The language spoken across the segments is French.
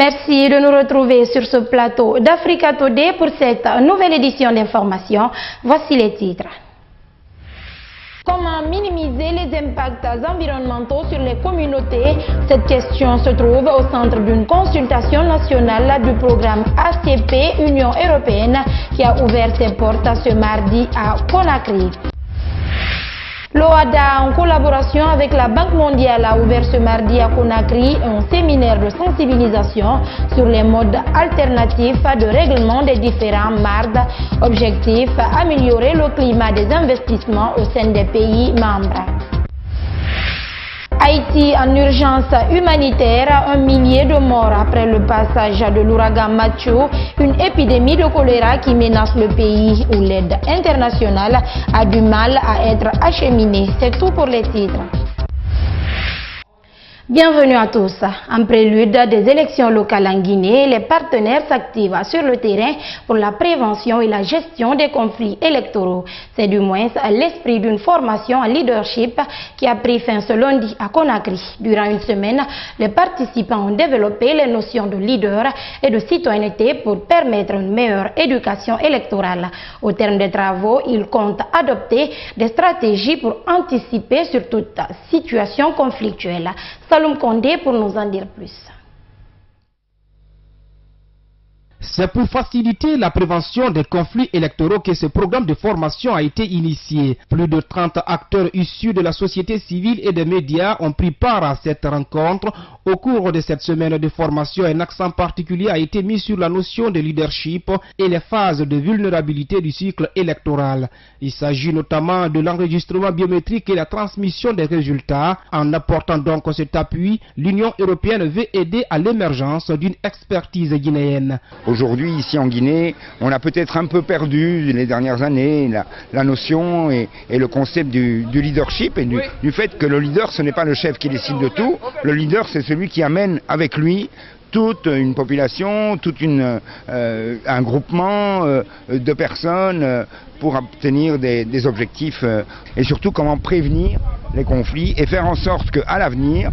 Merci de nous retrouver sur ce plateau d'Africa Today pour cette nouvelle édition d'information. Voici les titres. Comment minimiser les impacts environnementaux sur les communautés? Cette question se trouve au centre d'une consultation nationale du programme ACP Union européenne qui a ouvert ses portes ce mardi à Conakry. L'OADA, en collaboration avec la Banque mondiale, a ouvert ce mardi à Conakry un séminaire de sensibilisation sur les modes alternatifs de règlement des différents MARD. Objectif, améliorer le climat des investissements au sein des pays membres. Haïti en urgence humanitaire, 1 millier de morts après le passage de l'ouragan Mathieu, une épidémie de choléra qui menace le pays où l'aide internationale a du mal à être acheminée. C'est tout pour les titres. Bienvenue à tous. En prélude des élections locales en Guinée, les partenaires s'activent sur le terrain pour la prévention et la gestion des conflits électoraux. C'est du moins l'esprit d'une formation en leadership qui a pris fin ce lundi à Conakry. Durant une semaine, les participants ont développé les notions de leader et de citoyenneté pour permettre une meilleure éducation électorale. Au terme des travaux, ils comptent adopter des stratégies pour anticiper sur toute situation conflictuelle. Saloum Condé pour nous en dire plus. C'est pour faciliter la prévention des conflits électoraux que ce programme de formation a été initié. Plus de 30 acteurs issus de la société civile et des médias ont pris part à cette rencontre. Au cours de cette semaine de formation, un accent particulier a été mis sur la notion de leadership et les phases de vulnérabilité du cycle électoral. Il s'agit notamment de l'enregistrement biométrique et la transmission des résultats. En apportant donc cet appui, l'Union européenne veut aider à l'émergence d'une expertise guinéenne. Aujourd'hui, ici en Guinée, on a peut-être un peu perdu les dernières années la notion et le concept du leadership et du fait que le leader, ce n'est pas le chef qui décide de tout. Le leader, c'est celui qui amène avec lui toute une population, un groupement de personnes pour obtenir des objectifs et surtout comment prévenir les conflits et faire en sorte qu'à l'avenir,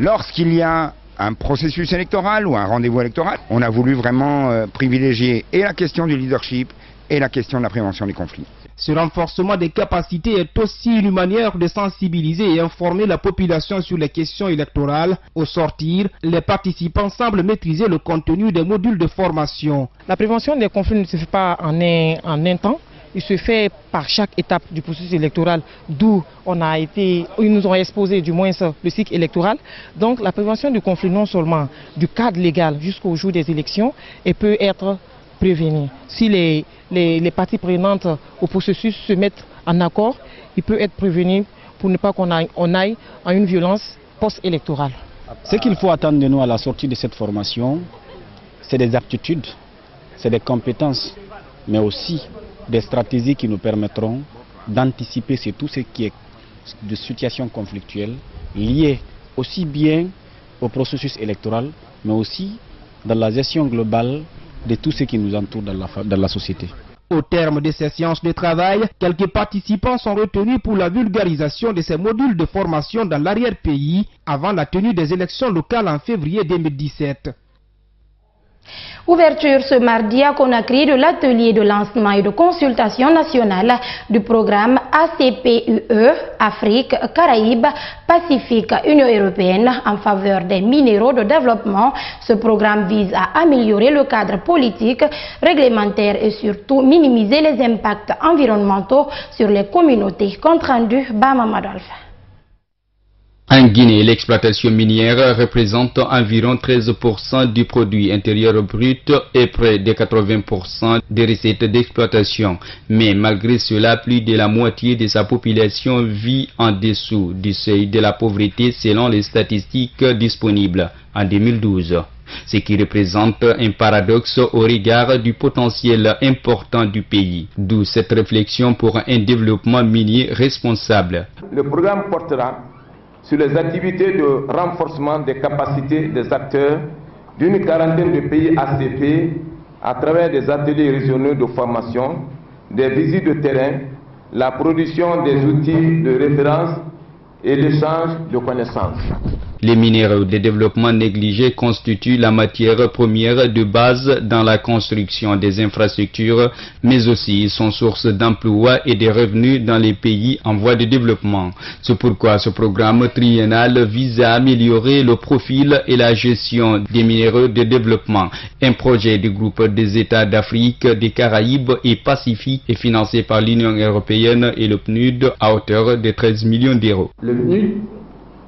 lorsqu'il y a un processus électoral ou un rendez-vous électoral, on a voulu vraiment privilégier et la question du leadership et la question de la prévention des conflits. Ce renforcement des capacités est aussi une manière de sensibiliser et informer la population sur les questions électorales. Au sortir, les participants semblent maîtriser le contenu des modules de formation. La prévention des conflits ne se fait pas en un temps. Il se fait par chaque étape du processus électoral, d'où ils nous ont exposé du moins le cycle électoral. Donc la prévention du conflit, non seulement du cadre légal jusqu'au jour des élections, et peut être prévenue. Si les parties prenantes au processus se mettent en accord, il peut être prévenu pour ne pas qu'on aille à une violence post-électorale. Ce qu'il faut attendre de nous à la sortie de cette formation, c'est des aptitudes, c'est des compétences, mais aussi des stratégies qui nous permettront d'anticiper sur tout ce qui est de situation conflictuelle liée aussi bien au processus électoral, mais aussi dans la gestion globale de tout ce qui nous entoure dans la société. Au terme de ces séances de travail, quelques participants sont retenus pour la vulgarisation de ces modules de formation dans l'arrière-pays avant la tenue des élections locales en février 2017. Ouverture ce mardi à Conakry de l'atelier de lancement et de consultation nationale du programme ACP-UE, Afrique, Caraïbes, Pacifique, Union européenne en faveur des minéraux de développement. Ce programme vise à améliorer le cadre politique, réglementaire et surtout minimiser les impacts environnementaux sur les communautés. Compte rendu, Bama Madolf. En Guinée, l'exploitation minière représente environ 13% du produit intérieur brut et près de 80% des recettes d'exploitation. Mais malgré cela, plus de la moitié de sa population vit en dessous du seuil de la pauvreté selon les statistiques disponibles en 2012. Ce qui représente un paradoxe au regard du potentiel important du pays. D'où cette réflexion pour un développement minier responsable. Le programme portera sur les activités de renforcement des capacités des acteurs d'une quarantaine de pays ACP à travers des ateliers régionaux de formation, des visites de terrain, la production des outils de référence et l'échange de connaissances. Les minéraux de développement négligés constituent la matière première de base dans la construction des infrastructures, mais aussi sont source d'emplois et de revenus dans les pays en voie de développement. C'est pourquoi ce programme triennal vise à améliorer le profil et la gestion des minéraux de développement. Un projet du groupe des États d'Afrique, des Caraïbes et Pacifique est financé par l'Union européenne et le PNUD à hauteur de 13 millions d'euros. Le PNUD,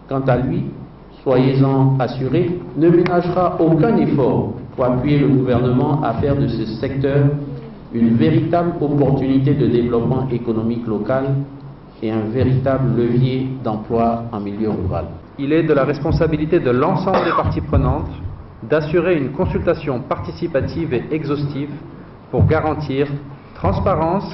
quant à lui, soyez-en assurés, ne ménagera aucun effort pour appuyer le gouvernement à faire de ce secteur une véritable opportunité de développement économique local et un véritable levier d'emploi en milieu rural. Il est de la responsabilité de l'ensemble des parties prenantes d'assurer une consultation participative et exhaustive pour garantir transparence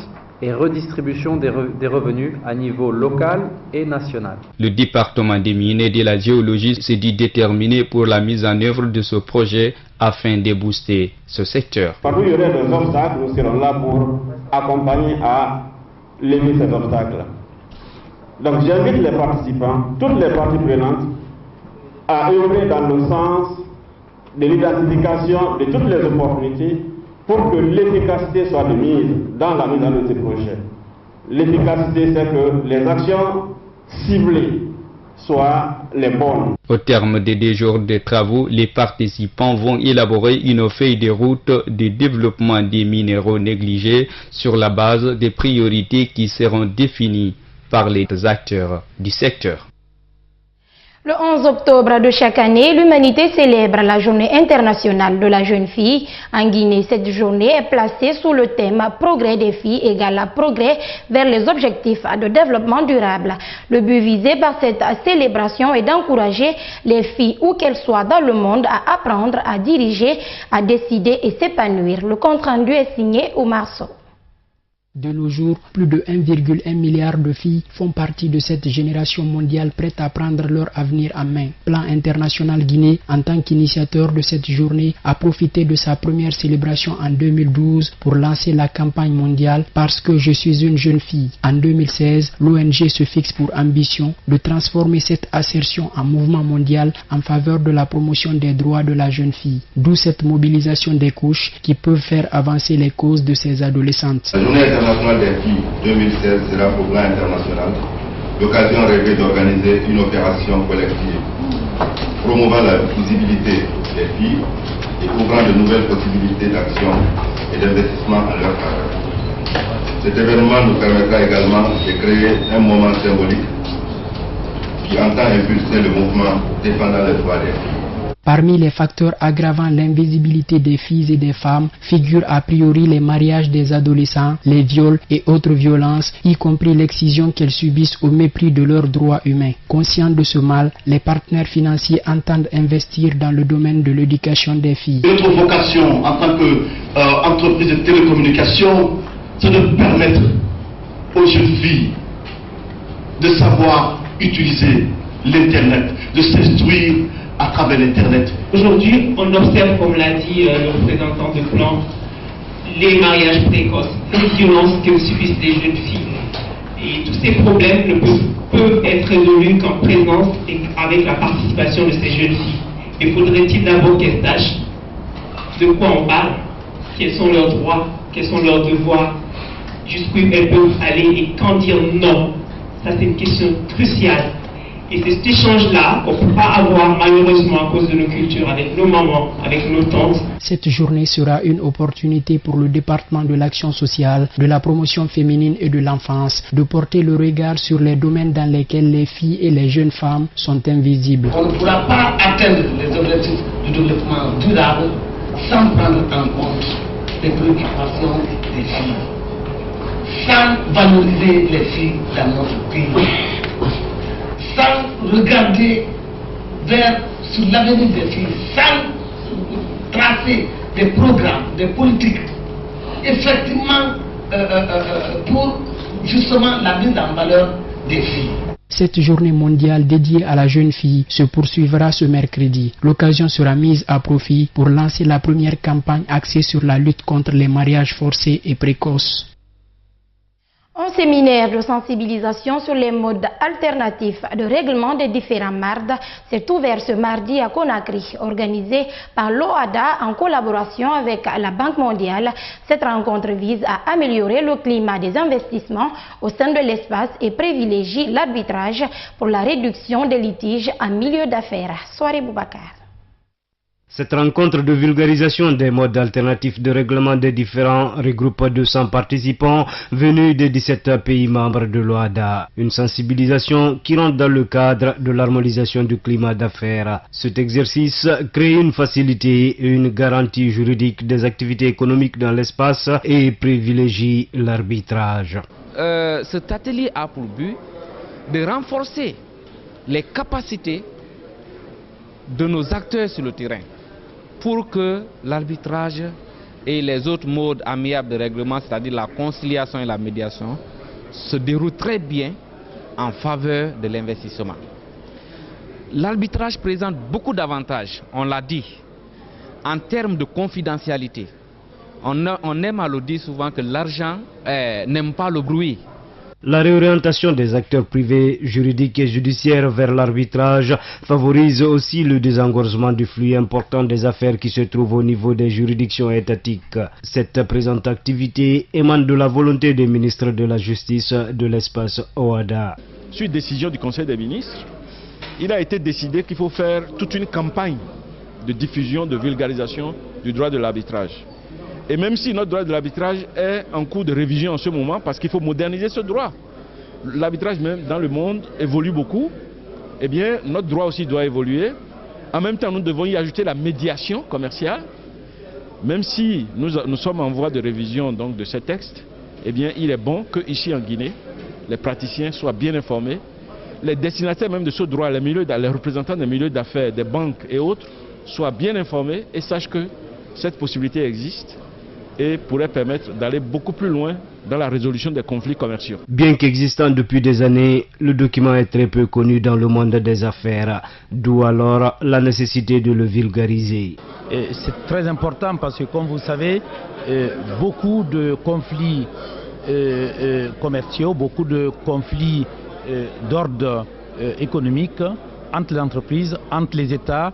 et redistribution des revenus à niveau local et national. Le département des mines et de la géologie s'est dit déterminé pour la mise en œuvre de ce projet afin de booster ce secteur. Partout il y aurait des obstacles, nous serons là pour accompagner à lever ces obstacles. Donc j'invite les participants, toutes les parties prenantes, à œuvrer dans le sens de l'identification de toutes les opportunités pour que l'efficacité soit de mise dans la mise en œuvre de ces projets. L'efficacité, c'est que les actions ciblées soient les bonnes. Au terme des 2 jours de travaux, les participants vont élaborer une feuille de route de développement des minéraux négligés sur la base des priorités qui seront définies par les acteurs du secteur. Le 11 octobre de chaque année, l'humanité célèbre la journée internationale de la jeune fille. En Guinée, cette journée est placée sous le thème « Progrès des filles égale à progrès vers les objectifs de développement durable ». Le but visé par cette célébration est d'encourager les filles, où qu'elles soient dans le monde, à apprendre, à diriger, à décider et s'épanouir. Le compte-rendu est signé Oumar Sow. De nos jours, plus de 1,1 milliard de filles font partie de cette génération mondiale prête à prendre leur avenir en main. Plan International Guinée, en tant qu'initiateur de cette journée, a profité de sa première célébration en 2012 pour lancer la campagne mondiale « Parce que je suis une jeune fille ». En 2016, l'ONG se fixe pour ambition de transformer cette assertion en mouvement mondial en faveur de la promotion des droits de la jeune fille. D'où cette mobilisation des couches qui peuvent faire avancer les causes de ces adolescentes. La Journée internationale des filles 2016 sera pour plan international l'occasion rêvée d'organiser une opération collective promouvant la visibilité des filles et ouvrant de nouvelles possibilités d'action et d'investissement en leur faveur. Cet événement nous permettra également de créer un moment symbolique qui entend impulser le mouvement défendant les droits des filles. Parmi les facteurs aggravant l'invisibilité des filles et des femmes figurent a priori les mariages des adolescents, les viols et autres violences, y compris l'excision qu'elles subissent au mépris de leurs droits humains. Conscients de ce mal, les partenaires financiers entendent investir dans le domaine de l'éducation des filles. Notre vocation en tant qu'entreprise de télécommunication, c'est de permettre aux jeunes filles de savoir utiliser l'Internet, de s'instruire à travers l'Internet. Aujourd'hui, on observe, comme l'a dit le représentant de plan, les mariages précoces, les violences que subissent les jeunes filles. Et tous ces problèmes ne peuvent être résolus qu'en présence et avec la participation de ces jeunes filles. Mais faudrait-il d'abord qu'elles sachent de quoi on parle, quels sont leurs droits, quels sont leurs devoirs, jusqu'où elles peuvent aller et quand dire non. Ça, c'est une question cruciale. Et c'est cet échange-là qu'on ne peut pas avoir malheureusement à cause de nos cultures, avec nos mamans, avec nos tantes. Cette journée sera une opportunité pour le département de l'action sociale, de la promotion féminine et de l'enfance, de porter le regard sur les domaines dans lesquels les filles et les jeunes femmes sont invisibles. On ne pourra pas atteindre les objectifs du développement durable sans prendre en compte les préoccupations des filles, sans valoriser les filles dans notre pays, sans regarder sur l'avenir des filles, sans tracer des programmes, des politiques, effectivement pour justement la mise en valeur des filles. Cette journée mondiale dédiée à la jeune fille se poursuivra ce mercredi. L'occasion sera mise à profit pour lancer la première campagne axée sur la lutte contre les mariages forcés et précoces. Un séminaire de sensibilisation sur les modes alternatifs de règlement des différents MARD s'est ouvert ce mardi à Conakry, organisé par l'OADA en collaboration avec la Banque mondiale. Cette rencontre vise à améliorer le climat des investissements au sein de l'espace et privilégie l'arbitrage pour la réduction des litiges en milieu d'affaires. Soirée Boubacar. Cette rencontre de vulgarisation des modes alternatifs de règlement des différents regroupe 200 participants venus des 17 pays membres de l'OADA. Une sensibilisation qui rentre dans le cadre de l'harmonisation du climat d'affaires. Cet exercice crée une facilité et une garantie juridique des activités économiques dans l'espace et privilégie l'arbitrage. Cet atelier a pour but de renforcer les capacités de nos acteurs sur le terrain, pour que l'arbitrage et les autres modes amiables de règlement, c'est-à-dire la conciliation et la médiation, se déroulent très bien en faveur de l'investissement. L'arbitrage présente beaucoup d'avantages, on l'a dit, en termes de confidentialité. On aime à le dire souvent que l'argent n'aime pas le bruit. La réorientation des acteurs privés, juridiques et judiciaires vers l'arbitrage favorise aussi le désengorgement du flux important des affaires qui se trouvent au niveau des juridictions étatiques. Cette présente activité émane de la volonté des ministres de la Justice de l'espace OADA. Suite décision du Conseil des ministres, il a été décidé qu'il faut faire toute une campagne de diffusion, de vulgarisation du droit de l'arbitrage. Et même si notre droit de l'arbitrage est en cours de révision en ce moment, parce qu'il faut moderniser ce droit. L'arbitrage même dans le monde évolue beaucoup, eh bien notre droit aussi doit évoluer. En même temps, nous devons y ajouter la médiation commerciale. Même si nous sommes en voie de révision donc, de ces textes, eh bien il est bon qu'ici en Guinée, les praticiens soient bien informés. Les destinataires même de ce droit, les représentants des milieux d'affaires, des banques et autres, soient bien informés et sachent que cette possibilité existe et pourrait permettre d'aller beaucoup plus loin dans la résolution des conflits commerciaux. Bien qu'existant depuis des années, le document est très peu connu dans le monde des affaires, d'où alors la nécessité de le vulgariser. C'est très important parce que, comme vous savez, beaucoup de conflits commerciaux, beaucoup de conflits d'ordre économique entre les entreprises, entre les États,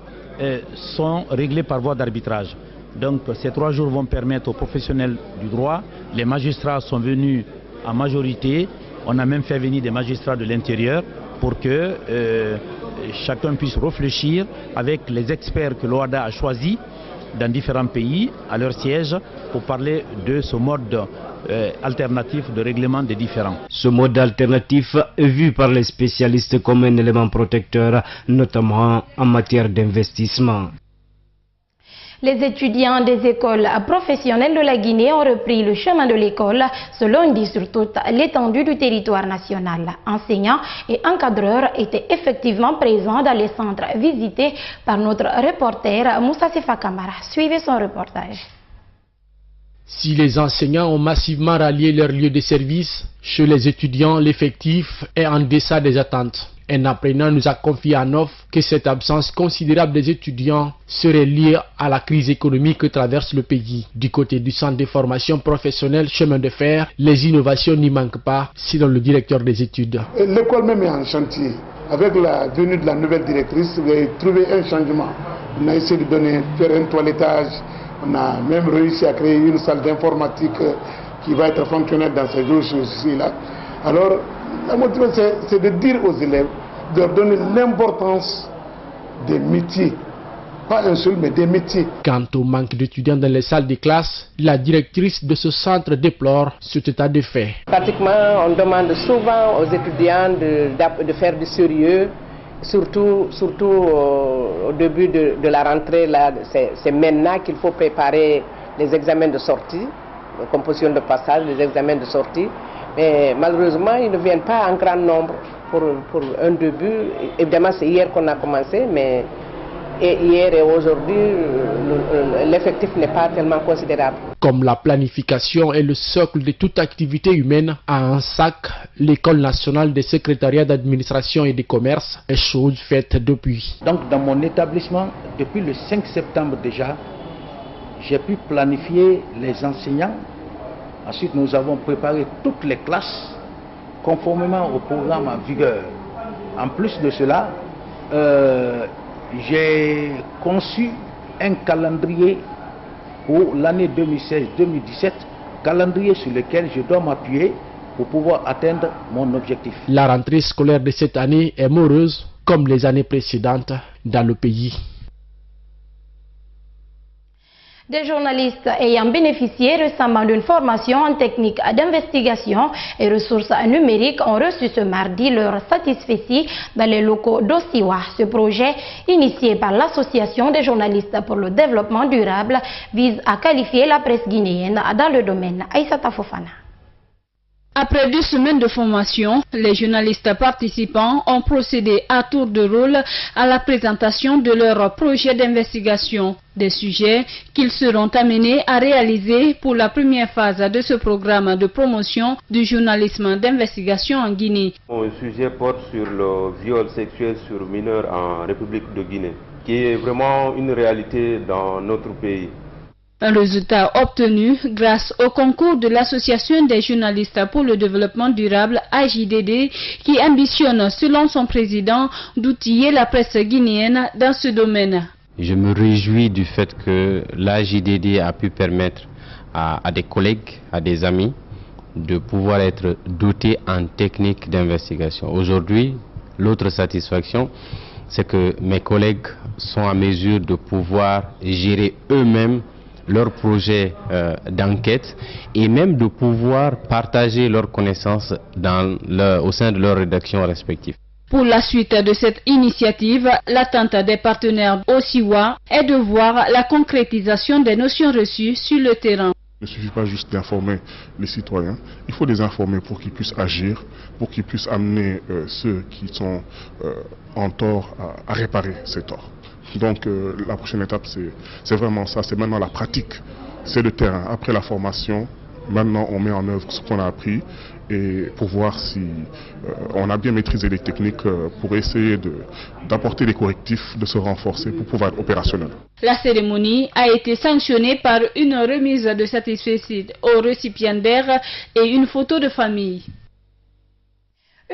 sont réglés par voie d'arbitrage. Donc ces 3 jours vont permettre aux professionnels du droit, les magistrats sont venus en majorité, on a même fait venir des magistrats de l'intérieur pour que chacun puisse réfléchir avec les experts que l'OADA a choisis dans différents pays à leur siège pour parler de ce mode alternatif de règlement des différends. Ce mode alternatif est vu par les spécialistes comme un élément protecteur, notamment en matière d'investissement. Les étudiants des écoles professionnelles de la Guinée ont repris le chemin de l'école ce lundi sur toute l'étendue du territoire national. Enseignants et encadreurs étaient effectivement présents dans les centres visités par notre reporter Moussa Sefa Kamara. Suivez son reportage. Si les enseignants ont massivement rallié leur lieu de service, chez les étudiants, l'effectif est en deçà des attentes. Un apprenant nous a confié en off que cette absence considérable des étudiants serait liée à la crise économique que traverse le pays. Du côté du centre de formation professionnelle Chemin de Fer, les innovations n'y manquent pas, selon le directeur des études. L'école même est en chantier. Avec la venue de la nouvelle directrice, vous avez trouvé un changement. On a essayé de faire un toilettage. On a même réussi à créer une salle d'informatique qui va être fonctionnelle dans ces jours-ci-là. Alors, la motivation, c'est de dire aux élèves, de leur donner l'importance des métiers. Pas un seul, mais des métiers. Quant au manque d'étudiants dans les salles de classe, la directrice de ce centre déplore cet état de fait. Pratiquement, on demande souvent aux étudiants de faire du sérieux, surtout au début de la rentrée. C'est maintenant qu'il faut préparer les examens de sortie, la composition de passage, les examens de sortie. Mais malheureusement, ils ne viennent pas en grand nombre pour un début. Évidemment, c'est hier qu'on a commencé, mais hier et aujourd'hui, l'effectif n'est pas tellement considérable. Comme la planification est le socle de toute activité humaine, à un sac, l'École nationale des secrétariats d'administration et de commerce est chose faite depuis. Donc dans mon établissement, depuis le 5 septembre déjà, j'ai pu planifier les enseignants Ensuite, nous avons préparé toutes les classes conformément au programme en vigueur. En plus de cela, j'ai conçu un calendrier pour l'année 2016-2017, calendrier sur lequel je dois m'appuyer pour pouvoir atteindre mon objectif. La rentrée scolaire de cette année est morose comme les années précédentes dans le pays. Des journalistes ayant bénéficié récemment d'une formation en technique d'investigation et ressources numériques ont reçu ce mardi leur satisfecit dans les locaux d'Osiwa. Ce projet, initié par l'Association des journalistes pour le développement durable, vise à qualifier la presse guinéenne dans le domaine. Aïssata Fofana. Après 2 semaines de formation, les journalistes participants ont procédé à tour de rôle à la présentation de leur projet d'investigation, des sujets qu'ils seront amenés à réaliser pour la première phase de ce programme de promotion du journalisme d'investigation en Guinée. Le sujet porte sur le viol sexuel sur mineurs en République de Guinée, qui est vraiment une réalité dans notre pays. Un résultat obtenu grâce au concours de l'Association des journalistes pour le développement durable AJDD qui ambitionne, selon son président, d'outiller la presse guinéenne dans ce domaine. Je me réjouis du fait que l'AJDD a pu permettre à des collègues, à des amis, de pouvoir être dotés en technique d'investigation. Aujourd'hui, l'autre satisfaction, c'est que mes collègues sont en mesure de pouvoir gérer eux-mêmes leurs projets d'enquête et même de pouvoir partager leurs connaissances au sein de leurs rédactions respectives. Pour la suite de cette initiative, l'attente des partenaires Osiwa est de voir la concrétisation des notions reçues sur le terrain. Il ne suffit pas juste d'informer les citoyens, il faut les informer pour qu'ils puissent agir, pour qu'ils puissent amener ceux qui sont en tort à réparer ces torts. Donc la prochaine étape, c'est vraiment ça, c'est maintenant la pratique, c'est le terrain. Après la formation, maintenant on met en œuvre ce qu'on a appris et pour voir si on a bien maîtrisé les techniques pour essayer d'apporter les correctifs, de se renforcer pour pouvoir être opérationnel. La cérémonie a été sanctionnée par une remise de satisfecit aux récipiendaires et une photo de famille.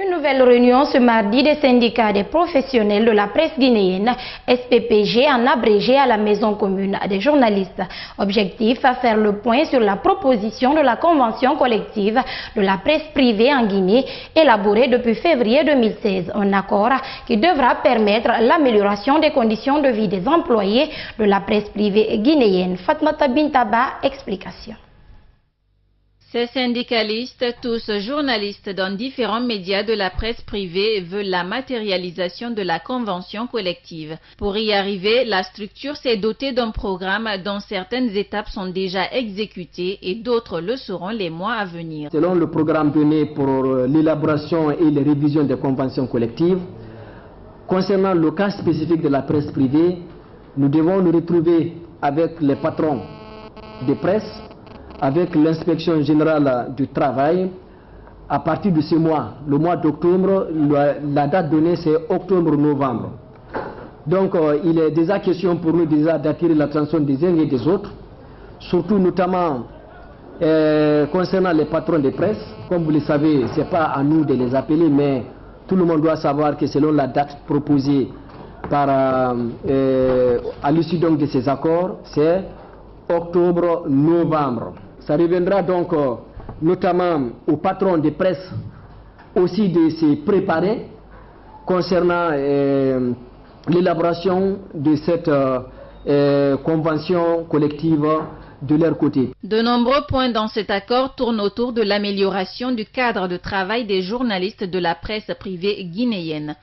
Une nouvelle réunion ce mardi des syndicats des professionnels de la presse guinéenne, SPPG, en abrégé à la maison commune des journalistes. Objectif, à faire le point sur la proposition de la convention collective de la presse privée en Guinée, élaborée depuis février 2016. Un accord qui devra permettre l'amélioration des conditions de vie des employés de la presse privée guinéenne. Fatmata Bintaba, explication. Ces syndicalistes, tous journalistes dans différents médias de la presse privée, veulent la matérialisation de la convention collective. Pour y arriver, la structure s'est dotée d'un programme dont certaines étapes sont déjà exécutées et d'autres le seront les mois à venir. Selon le programme donné pour l'élaboration et les révisions des conventions collectives, concernant le cas spécifique de la presse privée, nous devons nous retrouver avec les patrons de presse, avec l'inspection générale du travail, à partir de ce mois, le mois d'octobre, la date donnée c'est octobre-novembre. Donc il est déjà question pour nous déjà d'attirer l'attention des uns et des autres, surtout notamment concernant les patrons de presse. Comme vous le savez, ce n'est pas à nous de les appeler, mais tout le monde doit savoir que selon la date proposée à l'issue donc de ces accords, c'est octobre-novembre. Ça reviendra donc notamment aux patrons de presse aussi de se préparer concernant l'élaboration de cette convention collective de leur côté. De nombreux points dans cet accord tournent autour de l'amélioration du cadre de travail des journalistes de la presse privée guinéenne.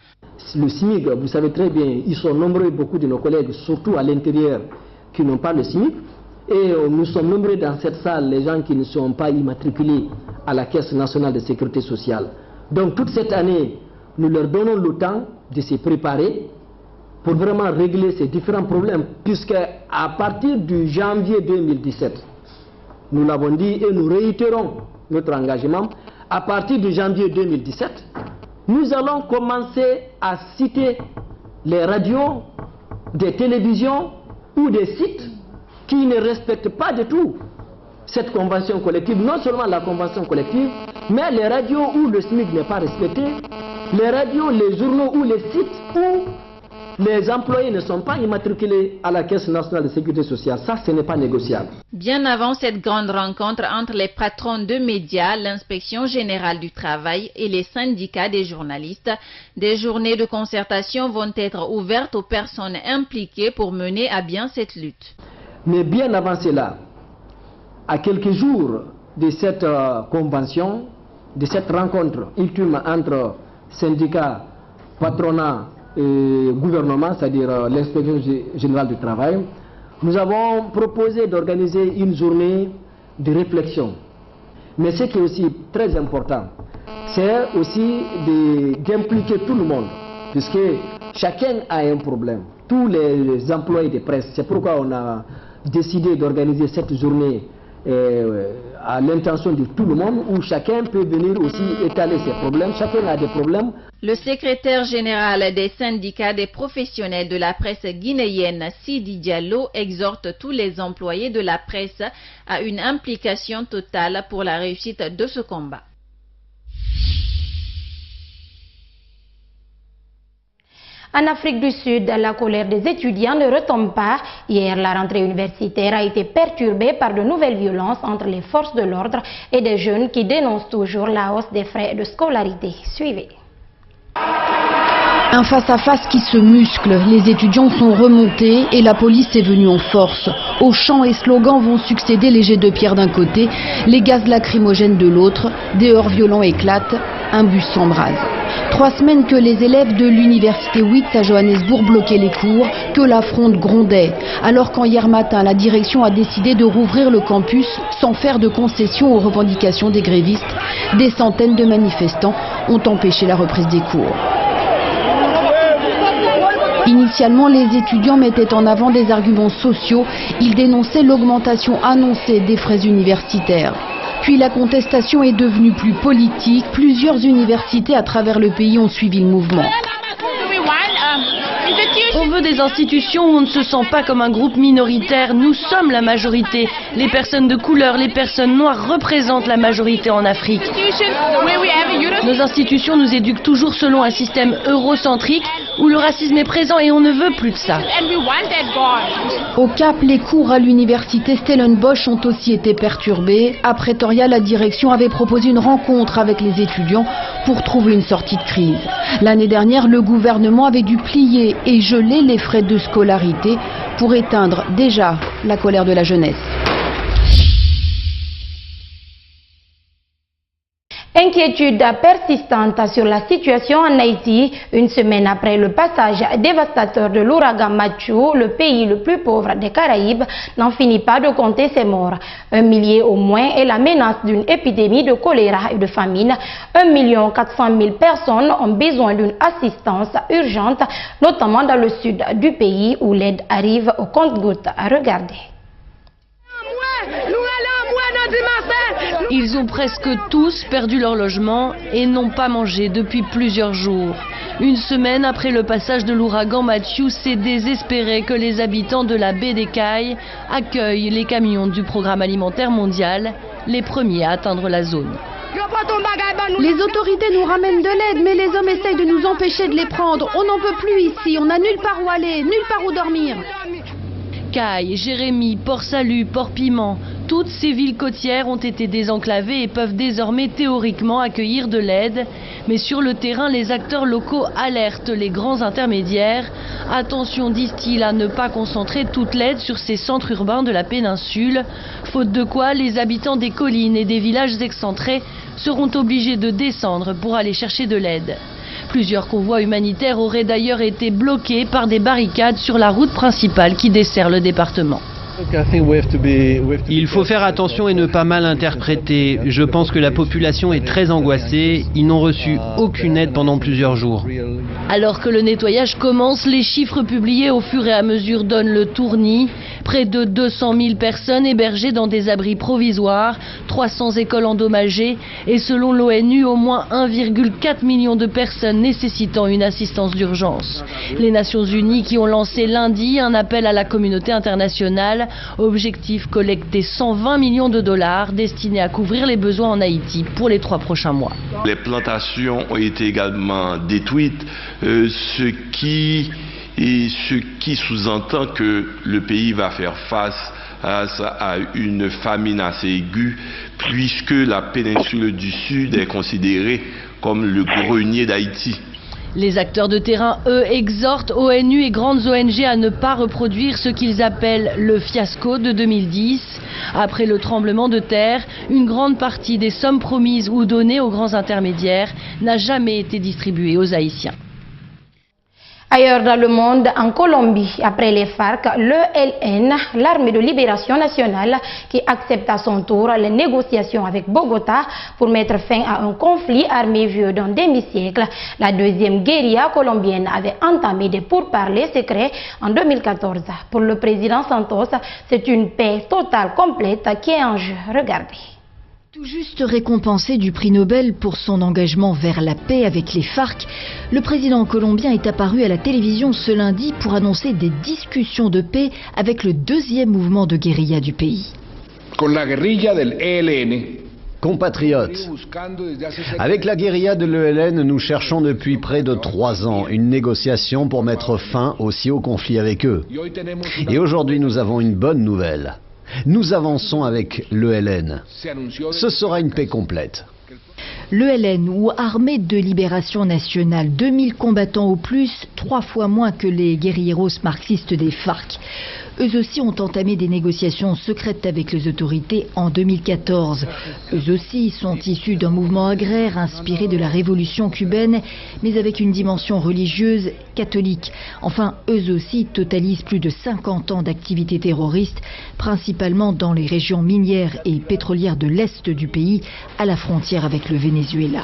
Le SMIC, vous savez très bien, ils sont nombreux, beaucoup de nos collègues, surtout à l'intérieur, qui n'ont pas le SMIC. Et nous sommes nombreux dans cette salle, les gens qui ne sont pas immatriculés à la Caisse nationale de sécurité sociale. Donc toute cette année, nous leur donnons le temps de se préparer pour vraiment régler ces différents problèmes, puisque à partir du janvier 2017, nous l'avons dit et nous réitérons notre engagement, à partir du janvier 2017, nous allons commencer à citer les radios, des télévisions ou des sites qui ne respectent pas du tout cette convention collective, non seulement la convention collective, mais les radios où le SMIC n'est pas respecté, les radios, les journaux ou les sites où les employés ne sont pas immatriculés à la Caisse nationale de sécurité sociale. Ça, ce n'est pas négociable. Bien avant cette grande rencontre entre les patrons de médias, l'inspection générale du travail et les syndicats des journalistes, des journées de concertation vont être ouvertes aux personnes impliquées pour mener à bien cette lutte. Mais bien avant cela, à quelques jours de cette convention, de cette rencontre ultime entre syndicats, patronat et gouvernement, c'est-à-dire l'inspection générale du travail, nous avons proposé d'organiser une journée de réflexion. Mais ce qui est aussi très important, c'est aussi d'impliquer tout le monde, puisque chacun a un problème. Tous les employés de presse, c'est pourquoi on a décidé d'organiser cette journée à l'intention de tout le monde, où chacun peut venir aussi étaler ses problèmes. Chacun a des problèmes. Le secrétaire général des syndicats des professionnels de la presse guinéenne, Sidi Diallo, exhorte tous les employés de la presse à une implication totale pour la réussite de ce combat. En Afrique du Sud, la colère des étudiants ne retombe pas. Hier, la rentrée universitaire a été perturbée par de nouvelles violences entre les forces de l'ordre et des jeunes qui dénoncent toujours la hausse des frais de scolarité. Suivez. Un face-à-face qui se muscle, les étudiants sont remontés et la police est venue en force. Aux chants et slogans vont succéder les jets de pierre d'un côté, les gaz lacrymogènes de l'autre, des heurts violents éclatent, un bus s'embrase. 3 semaines que les élèves de l'université Wits à Johannesburg bloquaient les cours, que la fronde grondait, alors quand hier matin la direction a décidé de rouvrir le campus sans faire de concessions aux revendications des grévistes, des centaines de manifestants ont empêché la reprise des cours. Initialement, les étudiants mettaient en avant des arguments sociaux. Ils dénonçaient l'augmentation annoncée des frais universitaires. Puis la contestation est devenue plus politique. Plusieurs universités à travers le pays ont suivi le mouvement. On veut des institutions où on ne se sent pas comme un groupe minoritaire. Nous sommes la majorité. Les personnes de couleur, les personnes noires représentent la majorité en Afrique. Nos institutions nous éduquent toujours selon un système eurocentrique où le racisme est présent et on ne veut plus de ça. Au Cap, les cours à l'université Stellenbosch ont aussi été perturbés. À Pretoria, la direction avait proposé une rencontre avec les étudiants pour trouver une sortie de crise. L'année dernière, le gouvernement avait dû plier et geler les frais de scolarité pour éteindre déjà la colère de la jeunesse. Inquiétude persistante sur la situation en Haïti. Une semaine après le passage dévastateur de l'ouragan Mathieu, le pays le plus pauvre des Caraïbes n'en finit pas de compter ses morts. 1 millier au moins et la menace d'une épidémie de choléra et de famine. 1 400 000 personnes ont besoin d'une assistance urgente, notamment dans le sud du pays où l'aide arrive au compte-gouttes. À regarder. Ils ont presque tous perdu leur logement et n'ont pas mangé depuis plusieurs jours. Une semaine après le passage de l'ouragan Mathieu, c'est désespéré que les habitants de la baie des Cailles accueillent les camions du Programme alimentaire mondial, les premiers à atteindre la zone. Les autorités nous ramènent de l'aide, mais les hommes essayent de nous empêcher de les prendre. On n'en peut plus ici, on n'a nulle part où aller, nulle part où dormir. Caille, Jérémy, Port-Salut, Port-Piment, toutes ces villes côtières ont été désenclavées et peuvent désormais théoriquement accueillir de l'aide. Mais sur le terrain, les acteurs locaux alertent les grands intermédiaires. Attention, disent-ils, à ne pas concentrer toute l'aide sur ces centres urbains de la péninsule. Faute de quoi, les habitants des collines et des villages excentrés seront obligés de descendre pour aller chercher de l'aide. Plusieurs convois humanitaires auraient d'ailleurs été bloqués par des barricades sur la route principale qui dessert le département. Il faut faire attention et ne pas mal interpréter. Je pense que la population est très angoissée. Ils n'ont reçu aucune aide pendant plusieurs jours. Alors que le nettoyage commence, les chiffres publiés au fur et à mesure donnent le tournis. Près de 200 000 personnes hébergées dans des abris provisoires, 300 écoles endommagées et selon l'ONU, au moins 1,4 million de personnes nécessitant une assistance d'urgence. Les Nations Unies qui ont lancé lundi un appel à la communauté internationale mondiale. Objectif, collecter 120 millions de dollars destinés à couvrir les besoins en Haïti pour les 3 prochains mois. Les plantations ont été également détruites, ce qui sous-entend que le pays va faire face à une famine assez aiguë, puisque la péninsule du Sud est considérée comme le grenier d'Haïti. Les acteurs de terrain, eux, exhortent ONU et grandes ONG à ne pas reproduire ce qu'ils appellent le fiasco de 2010. Après le tremblement de terre, une grande partie des sommes promises ou données aux grands intermédiaires n'a jamais été distribuée aux Haïtiens. Ailleurs dans le monde, en Colombie, après les FARC, l'ELN, l'armée de libération nationale, qui accepte à son tour les négociations avec Bogota pour mettre fin à un conflit armé vieux d'un demi-siècle. La deuxième guérilla colombienne avait entamé des pourparlers secrets en 2014. Pour le président Santos, c'est une paix totale complète qui est en jeu. Regardez. Tout juste récompensé du prix Nobel pour son engagement vers la paix avec les FARC, le président colombien est apparu à la télévision ce lundi pour annoncer des discussions de paix avec le deuxième mouvement de guérilla du pays. Compatriotes, avec la guérilla de l'ELN, nous cherchons depuis près de 3 ans une négociation pour mettre fin aussi au conflit avec eux. Et aujourd'hui, nous avons une bonne nouvelle. Nous avançons avec l'ELN. Ce sera une paix complète. L'ELN, ou Armée de Libération Nationale, 2000 combattants au plus, 3 fois moins que les guérilleros marxistes des FARC. Eux aussi ont entamé des négociations secrètes avec les autorités en 2014. Eux aussi sont issus d'un mouvement agraire inspiré de la révolution cubaine, mais avec une dimension religieuse catholique. Enfin, eux aussi totalisent plus de 50 ans d'activité terroriste, principalement dans les régions minières et pétrolières de l'Est du pays, à la frontière avec le Venezuela.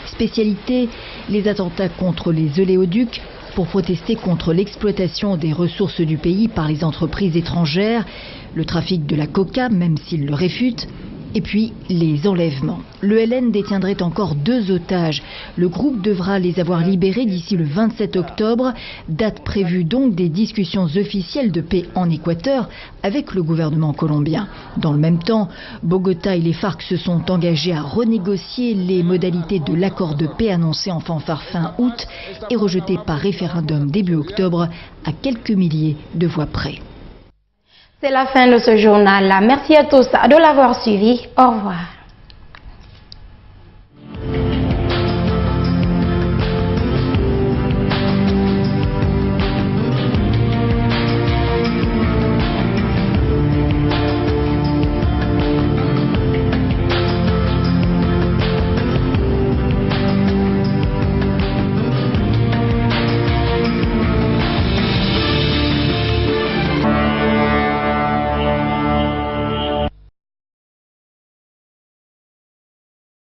Spécialité, les attentats contre les oléoducs, pour protester contre l'exploitation des ressources du pays par les entreprises étrangères, le trafic de la coca, même s'ils le réfutent, et puis les enlèvements. L'ELN détiendrait encore 2 otages. Le groupe devra les avoir libérés d'ici le 27 octobre, date prévue donc des discussions officielles de paix en Équateur avec le gouvernement colombien. Dans le même temps, Bogota et les FARC se sont engagés à renégocier les modalités de l'accord de paix annoncé en fanfare fin août et rejeté par référendum début octobre à quelques milliers de voix près. C'est la fin de ce journal. Merci à tous de l'avoir suivi. Au revoir.